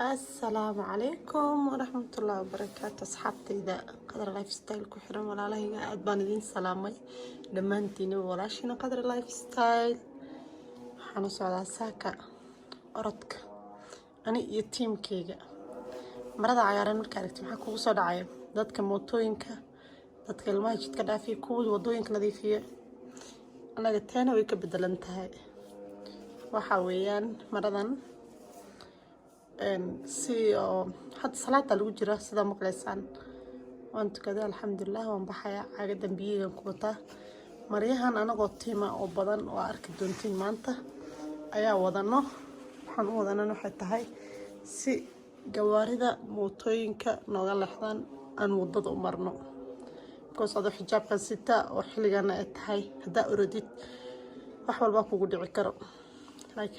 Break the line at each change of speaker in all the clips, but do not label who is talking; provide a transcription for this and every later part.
السلام عليكم ورحمة الله وبركاته. أصحابتي إذا قدر لايف ستايل كحرم ولا له أدبان دين سلامي لما أنتيني ولا شينا قدر لايف ستايل حنوس على ساكا أردك أنا يتيم كيجا مرضى عيارين مركاركتي محاكو وصل عيب دادك موتوينك دادك الماجد كدا في كود وضوينك نظيفية أنا قلتين ويك بدل انتهاي وحاويان مرضان si hadda salaada lagu jira sida maqleysaan waan tukaday alxamdulilah waan baxaya caaga dambiyeegan ku wataa maryahan anagoo tiima oo badan oo arki doontiin maanta ayaa wadano waxaan u wadanana waxay tahay si gawaarida mootooyinka nooga leexdaan aan wadada u marno koosado xijaabkan sita oo xilligana ay tahay hadda uradid wax walba kugu dhici karo like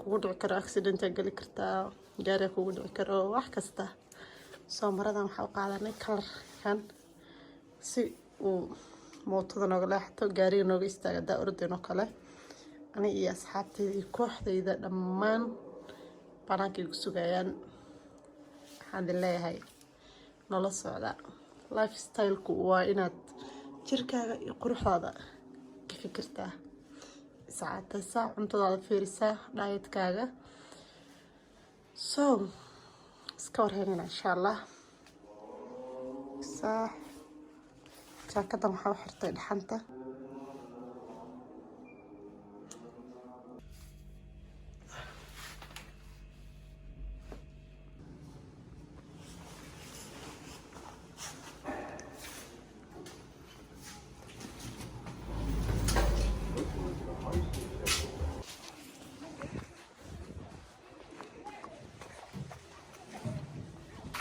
kugu dhici karo accident gali kartaa gaari kugu dhici karo wax kasta soo maradan waxa u qaadanay kalarkan si uu mootada nooga leexto gaariga nooga istaaga daa ordayno kale ani iyo asxaabtayda kooxdayda dhammaan banaanka igu sugayaan waxaan leeyahay nolol socda lifestyle-ku waa inaad jirkaaga iyo quruxdaada ka fikirtaa ساعات ساعة عمتها فيرسا دايت كاغا سكور هنا إن شاء الله صح جاكدا محاو حرطي لحنتا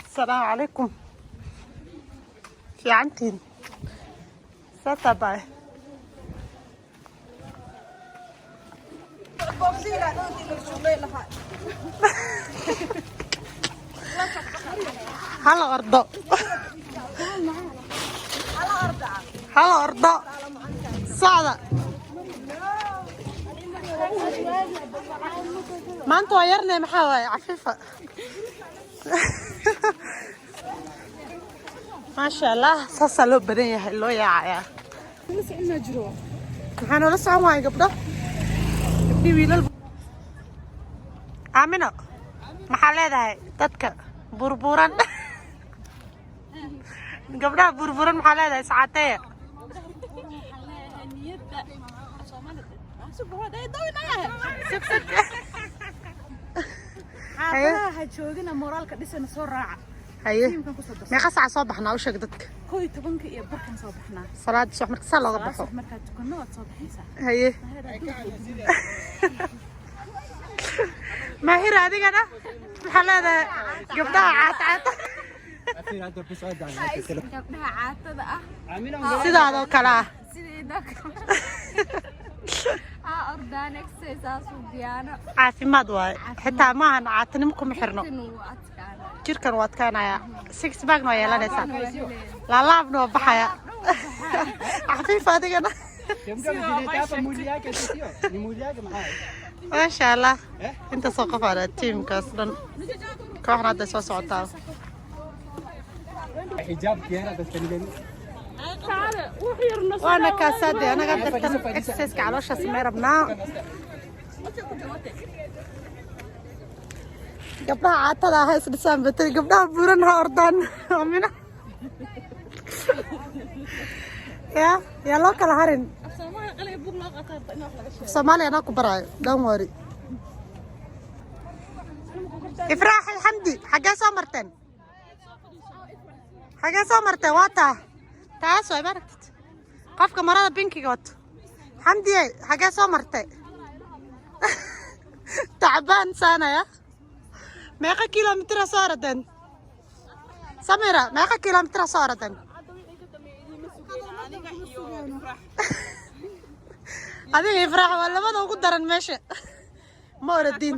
السلام عليكم في عنتين ستبعي هلا أرضا هلا أرضا صعدة ما انتوا غيرنا محاوي عفيفة ما شاء الله صلوا بدنيا حلو يا عيا
لسه جروح
waxaan la socon waay gabdho wiilal Amina maxaa leedahay dadka burburan gabdhaha burburan maxaa leedahay saacatee niyada
ها joogina moraalka dhisana soo raaca
haye meeqa saac soo baxnaa u sheeg dadka
11 iyo barkan soo baxnaa
salaad subax marka saa looga baxo
marka tukano waad soo baxaysaa
haye mahir adigana maxaa leedahay gabdhaha caata
gabdhaha caatada ah
sidaadoo kale ah
ordaan exercise diyaano
caafimaad waay xitaa maahan caatinimo kuma xirno jirkan waa adkaanaya six pack waa yeelanaysaa laalaabna waa baxaya xafiif adigana ما شاء الله انت سوقف على التيم كاصلا كوحنا هذا سوا سعطاو
حجاب كيانا تستنجني
وانا كاسادي انا قاعده اتكلم اكسس كعلوشه سميره بنا قبلها عاطله هاي سدسان بتري قبلها بورنها اردان امينه يا لوكال هارين Soomaaliya anaa ku barayo dhan wari ifraax alxamdi xagee soo marteen waa taas way maragtid qofka marada binkiga wato xamdiye xagee soo martay tacbaan saanaya meeqa kilomitir soo oradeen samira meeqa kilomitir soo oradeen adiga ifraax waa labada ugu daran meesha ma oradin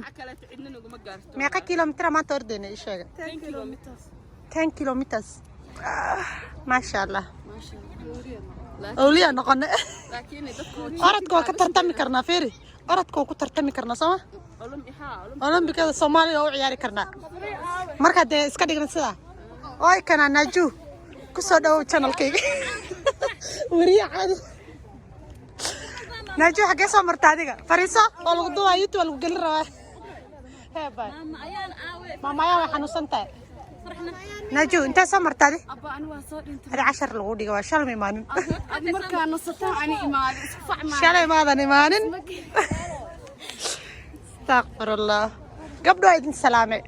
meeqa kilomitir maanta ordayna ii sheega 10 kilometers ما شاء الله أولياء نقولنا. أردك وكتر تمي كرنا فيري أردك وكتر تمي كرنا سما olombikada Soomaaliya oo ciyaari karnaa marka de iska dhigna sida oy kana Naju ku soo dhaw channelkayga wariya caadi Naju xagee soo martaa adiga fariiso oo lagu duwaa YouTube lagu gelin rabaa hee bay mama ayaa way xanuunsantahay Naju inta soo martaa
abba anu waa soo dhintay
hada 10 lagu dhigo waa shalay maanin
markaa nasataa ani imaado isku facmaa
shalay maadan imaanin استغفر الله قبل عيد السلامة